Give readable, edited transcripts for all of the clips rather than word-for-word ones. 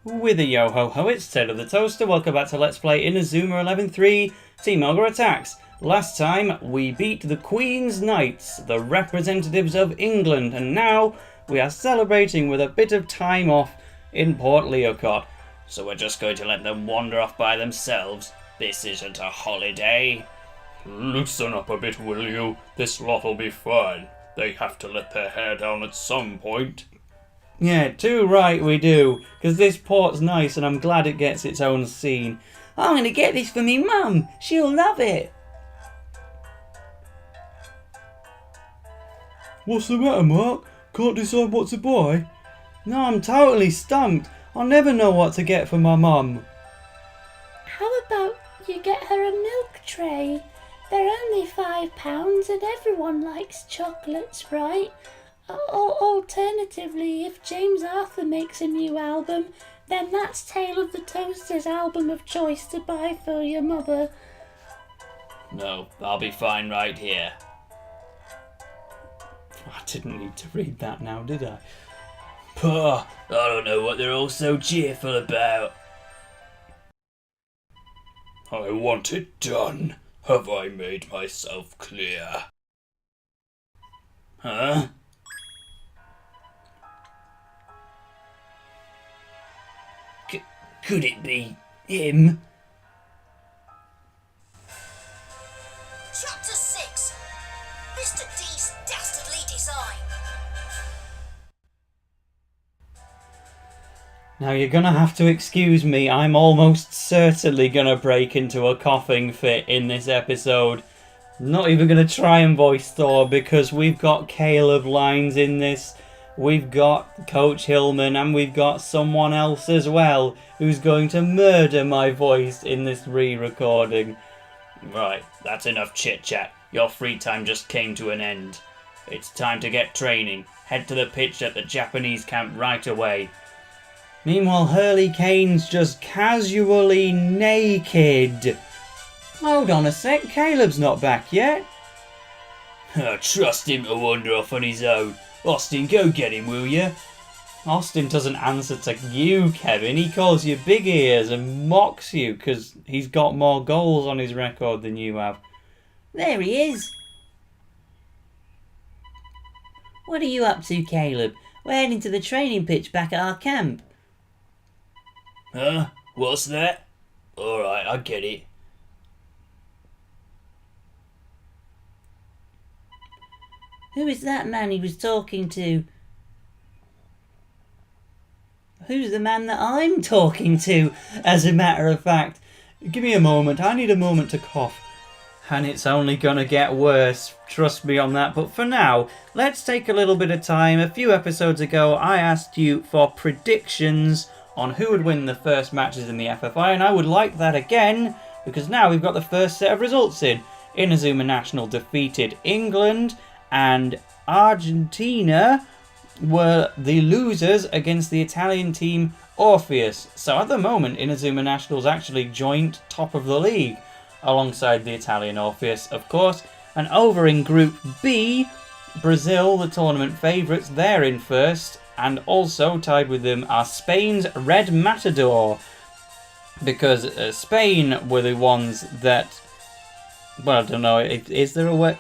With a yo-ho-ho, it's Ted of the Toaster. Welcome back to Let's Play Inazuma 11 3 Team Ogre Attacks. Last time, we beat the Queen's Knights, the representatives of England, and now we are celebrating with a bit of time off in Port Leot. So we're just going to let them wander off by themselves. This isn't a holiday. Loosen up a bit, will you? This lot'll be fine. They have to let their hair down at some point. Yeah, too right we do, because this port's nice and I'm glad it gets its own scene. I'm going to get this for me mum, she'll love it. What's the matter, Mark? Can't decide what to buy? No, I'm totally stumped. I'll never know what to get for my mum. How about you get her a milk tray? They're only £5 and everyone likes chocolates, right? Alternatively, if James Arthur makes a new album, then that's Tale of the Toaster's album of choice to buy for your mother. No, I'll be fine right here. I didn't need to read that now, did I? Pah, I don't know what they're all so cheerful about. I want it done. Have I made myself clear? Huh? Could it be him? Chapter 6. Mr. D's Dastardly Design. Now you're gonna have to excuse me, I'm almost certainly gonna break into a coughing fit in this episode. Not even gonna try and voice Thor because we've got Caleb lines in this. We've got Coach Hillman and we've got someone else as well who's going to murder my voice in this re-recording. Right, that's enough chit-chat. Your free time just came to an end. It's time to get training. Head to the pitch at the Japanese camp right away. Meanwhile, Hurley Kane's just casually naked. Hold on a sec, Caleb's not back yet. Trust him to wander off on his own. Austin, go get him, will you? Austin doesn't answer to you, Kevin. He calls you big ears and mocks you because he's got more goals on his record than you have. There he is. What are you up to, Caleb? We're heading to the training pitch back at our camp. Huh? What's that? Alright, I get it. Who is that man he was talking to? Who's the man that I'm talking to, as a matter of fact? Give me a moment, I need a moment to cough. And it's only gonna get worse, trust me on that. But for now, let's take a little bit of time. A few episodes ago, I asked you for predictions on who would win the first matches in the FFI, and I would like that again, because now we've got the first set of results in. Inazuma National defeated England, and Argentina were the losers against the Italian team Orpheus. So at the moment, Inazuma National's actually joint top of the league, alongside the Italian Orpheus, of course. And over in Group B, Brazil, the tournament favourites, they're in first, and also tied with them are Spain's Red Matador, because Spain were the ones that, well, I don't know, is there a way?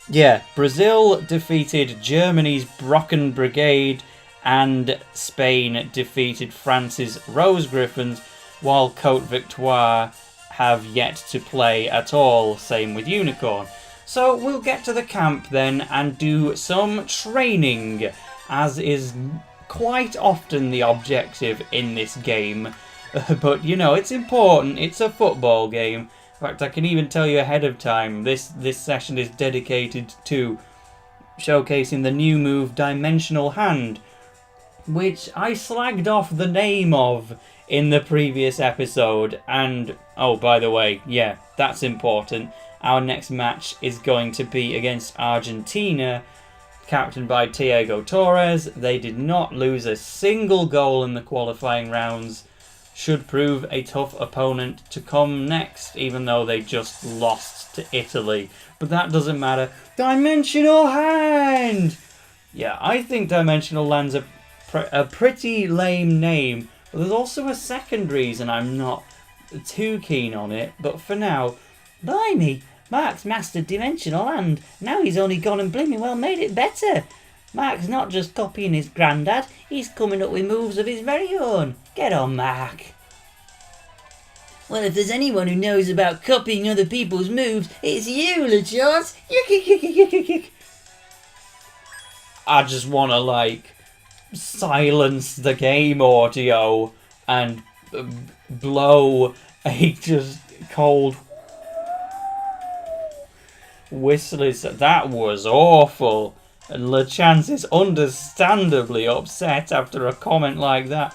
Yeah, Brazil defeated Germany's Brocken Brigade and Spain defeated France's Rose Griffins, while Côte Victoire have yet to play at all, same with Unicorn. So we'll get to the camp then and do some training, as is quite often the objective in this game. But you know, it's important, it's a football game. In fact, I can even tell you ahead of time, this session is dedicated to showcasing the new move Dimensional Hand, which I slagged off the name of in the previous episode. And, oh, by the way, yeah, that's important. Our next match is going to be against Argentina, captained by Thiago Torres. They did not lose a single goal in the qualifying rounds. Should prove a tough opponent to come next, even though they just lost to Italy. But that doesn't matter. Dimensional Hand! Yeah, I think Dimensional Land's a pretty lame name But there's also a second reason I'm not too keen on it, but for now, blimey, Mark's mastered Dimensional Hand. Now he's only gone and blimmin' well made it better. Mark's not just copying his granddad, he's coming up with moves of his very own. Get on, Mark. Well, if there's anyone who knows about copying other people's moves, it's you, LeChance. I just want to, silence the game audio and blow a just cold whistle. That was awful. And LeChance is understandably upset after a comment like that.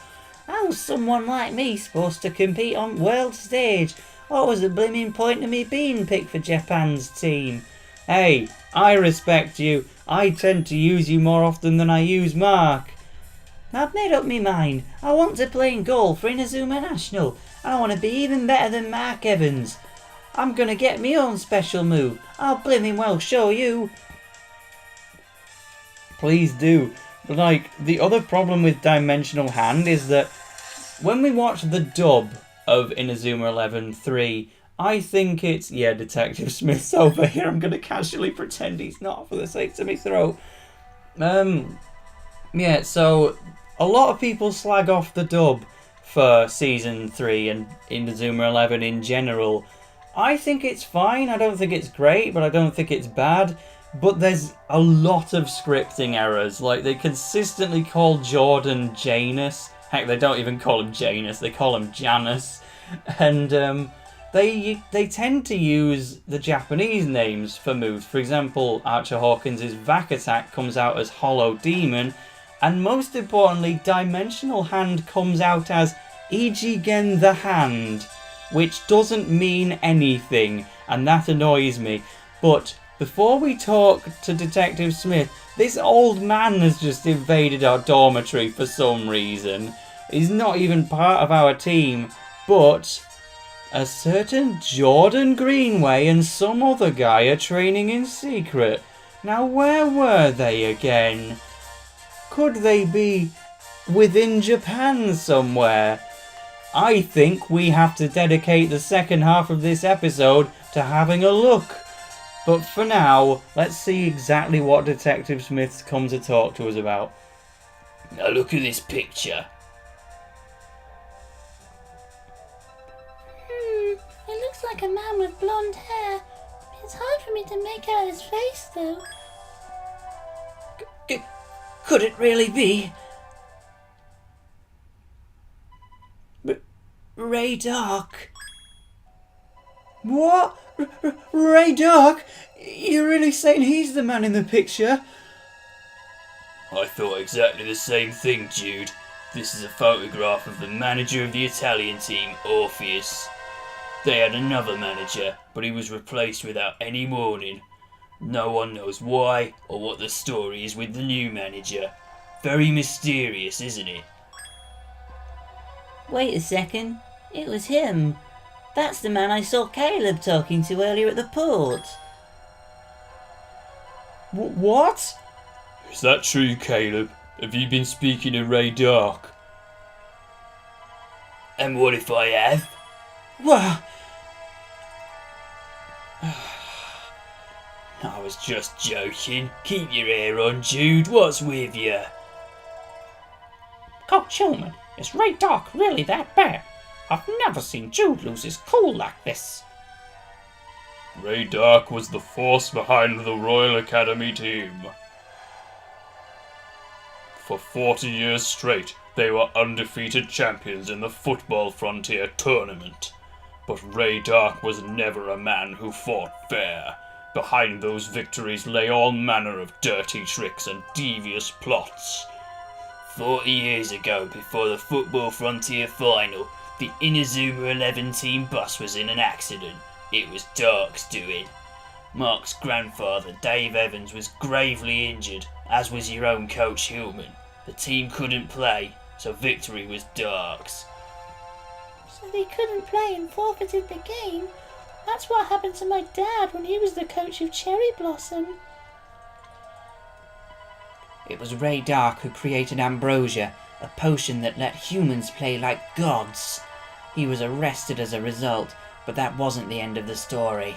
How's someone like me supposed to compete on world stage? What was the blimmin' point of me being picked for Japan's team? Hey, I respect you. I tend to use you more often than I use Mark. I've made up my mind. I want to play in goal for Inazuma National. And I want to be even better than Mark Evans. I'm going to get my own special move. I'll blimmin' well show you. Please do. But the other problem with Dimensional Hand is that when we watch the dub of Inazuma 11-3, I think it's... Yeah, Detective Smith's over here. I'm going to casually pretend he's not for the sake of my throat. Yeah, so a lot of people slag off the dub for Season 3 and Inazuma 11 in general. I think it's fine. I don't think it's great, but I don't think it's bad. But there's a lot of scripting errors. They consistently call Jordan Janus. Heck, they don't even call him Janus. They call him Janus. And they tend to use the Japanese names for moves. For example, Archer Hawkins' Vac Attack comes out as Hollow Demon. And most importantly, Dimensional Hand comes out as Ichigen the Hand, which doesn't mean anything. And that annoys me. But before we talk to Detective Smith, this old man has just invaded our dormitory for some reason. He's not even part of our team, but a certain Jordan Greenway and some other guy are training in secret. Now, where were they again? Could they be within Japan somewhere? I think we have to dedicate the second half of this episode to having a look. But for now, let's see exactly what Detective Smith's come to talk to us about. Now look at this picture. It looks like a man with blonde hair. It's hard for me to make out his face, though. Could it really be? Ray Dark? What? Ray Dark? You're really saying he's the man in the picture? I thought exactly the same thing, Jude. This is a photograph of the manager of the Italian team, Orpheus. They had another manager, but he was replaced without any warning. No one knows why or what the story is with the new manager. Very mysterious, isn't it? Wait a second. It was him. That's the man I saw Caleb talking to earlier at the port. What? Is that true, Caleb? Have you been speaking to Ray Dark? And what if I have? What? I was just joking. Keep your hair on, Jude. What's with you? Coach Hillman, is Ray Dark really that bad? I've never seen Jude lose his cool like this. Ray Dark was the force behind the Royal Academy team. For 40 years straight, they were undefeated champions in the Football Frontier tournament. But Ray Dark was never a man who fought fair. Behind those victories lay all manner of dirty tricks and devious plots. 40 years ago, before the Football Frontier final, the Inazuma 11 team bus was in an accident. It was Dark's doing. Mark's grandfather, Dave Evans, was gravely injured, as was your own coach Hillman. The team couldn't play, so victory was Dark's. So they couldn't play and forfeited the game? That's what happened to my dad when he was the coach of Cherry Blossom. It was Ray Dark who created Ambrosia, a potion that let humans play like gods. He was arrested as a result, but that wasn't the end of the story.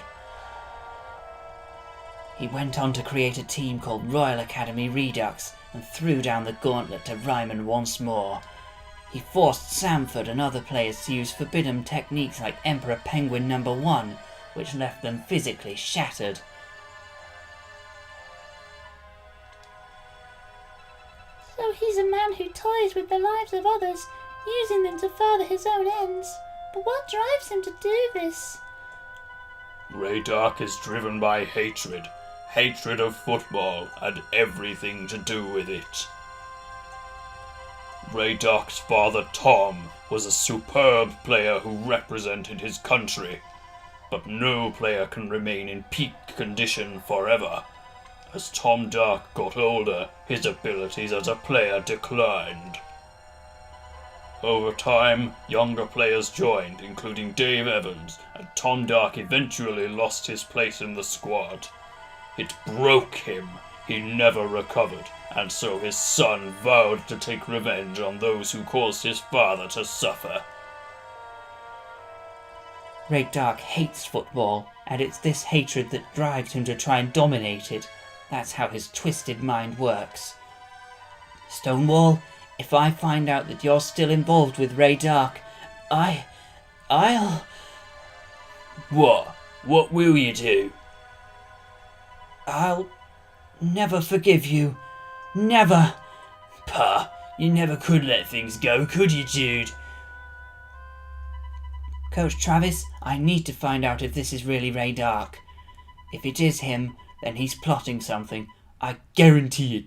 He went on to create a team called Royal Academy Redux and threw down the gauntlet to Ryman once more. He forced Samford and other players to use forbidden techniques like Emperor Penguin No. 1, which left them physically shattered. So he's a man who toys with the lives of others, using them to further his own ends. But what drives him to do this? Ray Dark is driven by hatred. Hatred of football and everything to do with it. Ray Dark's father, Tom, was a superb player who represented his country. But no player can remain in peak condition forever. As Tom Dark got older, his abilities as a player declined. Over time, younger players joined, including Dave Evans, and Tom Dark eventually lost his place in the squad. It broke him. He never recovered, and so his son vowed to take revenge on those who caused his father to suffer. Ray Dark hates football, and it's this hatred that drives him to try and dominate it. That's how his twisted mind works. Stonewall, if I find out that you're still involved with Ray Dark, I'll... What? What will you do? I'll never forgive you. Never. Pah, you never could let things go, could you, Jude? Coach Travis, I need to find out if this is really Ray Dark. If it is him, then he's plotting something. I guarantee it.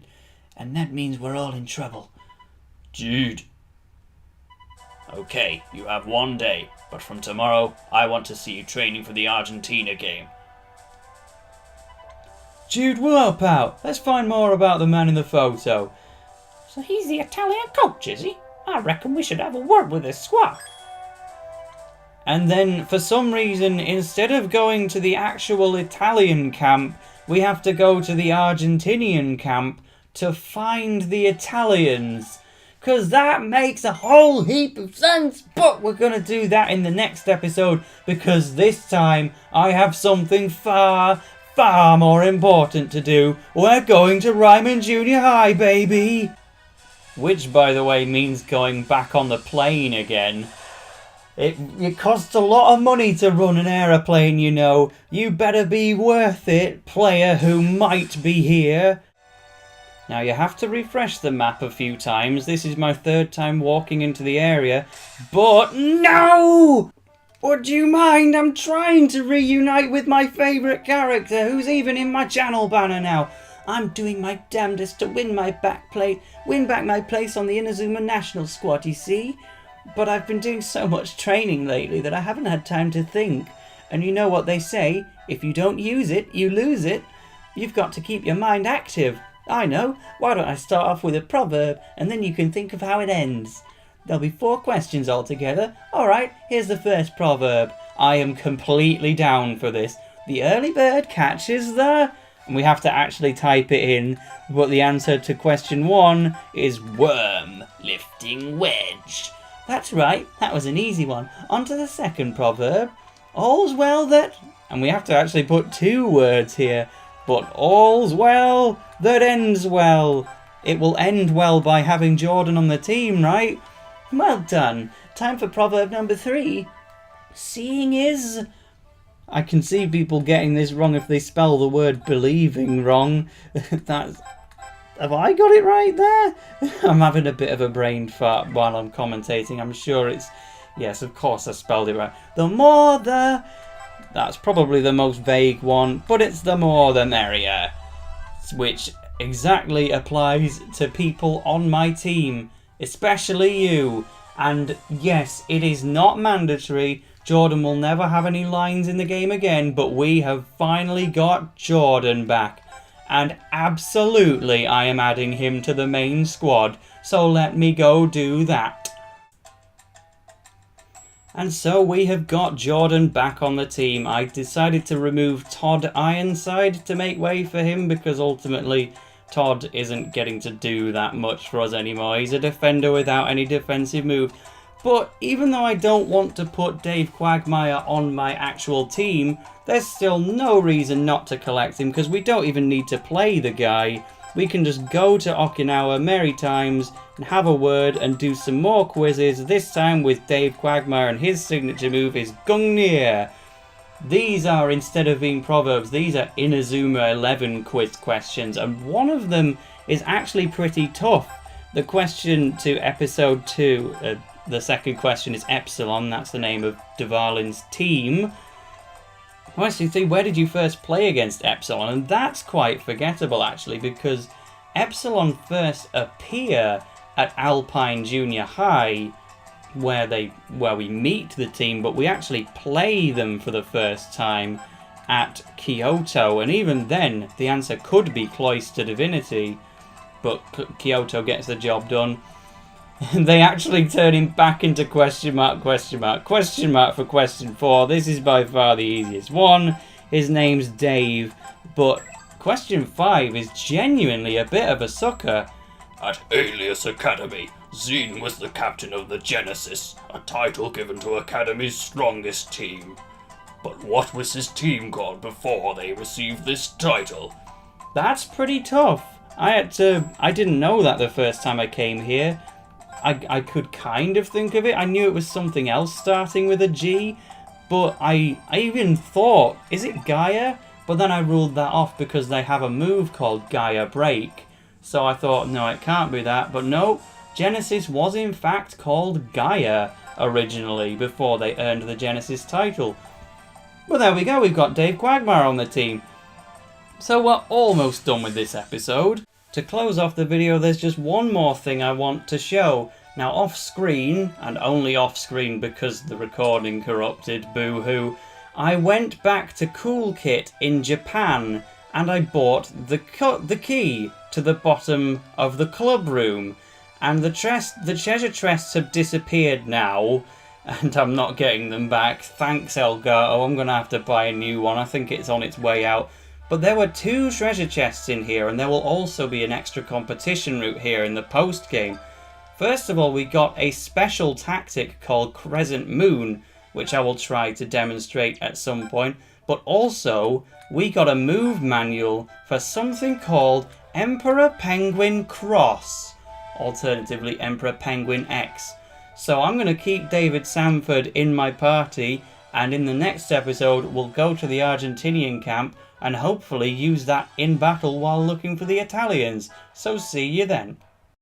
And that means we're all in trouble. Jude. Okay, you have 1 day, but from tomorrow, I want to see you training for the Argentina game. Jude, we'll help out. Let's find more about the man in the photo. So he's the Italian coach, is he? I reckon we should have a word with his squad. And then, for some reason, instead of going to the actual Italian camp, we have to go to the Argentinian camp to find the Italians. Because that makes a whole heap of sense. But we're going to do that in the next episode, because this time I have something far more important to do. We're going to Ryman Junior High, baby! Which, by the way, means going back on the plane again. It costs a lot of money to run an aeroplane, you know. You better be worth it, player who might be here. Now you have to refresh the map a few times. This is my 3rd time walking into the area. But no! Would you mind? I'm trying to reunite with my favourite character who's even in my channel banner now. I'm doing my damnedest to win back my place on the Inazuma National squad, you see? But I've been doing so much training lately that I haven't had time to think. And you know what they say, if you don't use it, you lose it. You've got to keep your mind active. I know, why don't I start off with a proverb and then you can think of how it ends. There'll be 4 questions altogether. Alright, here's the first proverb. I am completely down for this. The early bird catches the... And we have to actually type it in, but the answer to question 1 is worm lifting wedge. That's right, that was an easy one. On to the second proverb. All's well that... And we have to actually put 2 words here. But all's well that ends well. It will end well by having Jordan on the team, right? Well done. Time for proverb number 3. Seeing is... I can see people getting this wrong if they spell the word believing wrong. That's... Have I got it right there? I'm having a bit of a brain fart while I'm commentating. I'm sure it's... Yes, of course I spelled it right. The more the... That's probably the most vague one, but it's the more the merrier. Which exactly applies to people on my team, especially you. And yes, it is not mandatory. Jordan will never have any lines in the game again, but we have finally got Jordan back. And absolutely I am adding him to the main squad, so let me go do that. And so we have got Jordan back on the team. I decided to remove Todd Ironside to make way for him because ultimately Todd isn't getting to do that much for us anymore. He's a defender without any defensive move. But even though I don't want to put Dave Quagmire on my actual team, there's still no reason not to collect him, because we don't even need to play the guy. We can just go to Okinawa Merry Times and have a word and do some more quizzes, this time with Dave Quagmire, and his signature move is Gungnir. These are, instead of being proverbs, these are Inazuma 11 quiz questions, and one of them is actually pretty tough. The question to episode 2, the second question is Epsilon, that's the name of Dvalin's team. I want to see, where did you first play against Epsilon? And that's quite forgettable actually, because Epsilon first appear at Alpine Junior High, where we meet the team, but we actually play them for the first time at Kyoto, and even then the answer could be Cloister Divinity, but Kyoto gets the job done. They actually turn him back into question mark for question 4. This is by far the easiest one. His name's Dave, but question 5 is genuinely a bit of a sucker. At Alias Academy, Zine was the captain of the Genesis, a title given to Academy's strongest team. But what was his team called before they received this title? That's pretty tough. I didn't know that the first time I came here. I could kind of think of it. I knew it was something else starting with a G, but I even thought, is it Gaia? But then I ruled that off because they have a move called Gaia Break. So I thought, no, it can't be that. But no, Genesis was in fact called Gaia originally, before they earned the Genesis title. Well, there we go, we've got Dave Quagmire on the team. So we're almost done with this episode. To close off the video, there's just one more thing I want to show. Now off screen, and only off screen because the recording corrupted, boo-hoo, I went back to Cool Kit in Japan and I bought the key to the bottom of the club room. And the treasure chests have disappeared now, and I'm not getting them back. Thanks, Elgato. I'm going to have to buy a new one. I think it's on its way out. But there were 2 treasure chests in here, and there will also be an extra competition route here in the post-game. First of all, we got a special tactic called Crescent Moon, which I will try to demonstrate at some point. But also, we got a move manual for something called Emperor Penguin Cross, alternatively Emperor Penguin X. So I'm going to keep David Samford in my party, and in the next episode we'll go to the Argentinian camp and hopefully use that in battle while looking for the Italians. So see you then.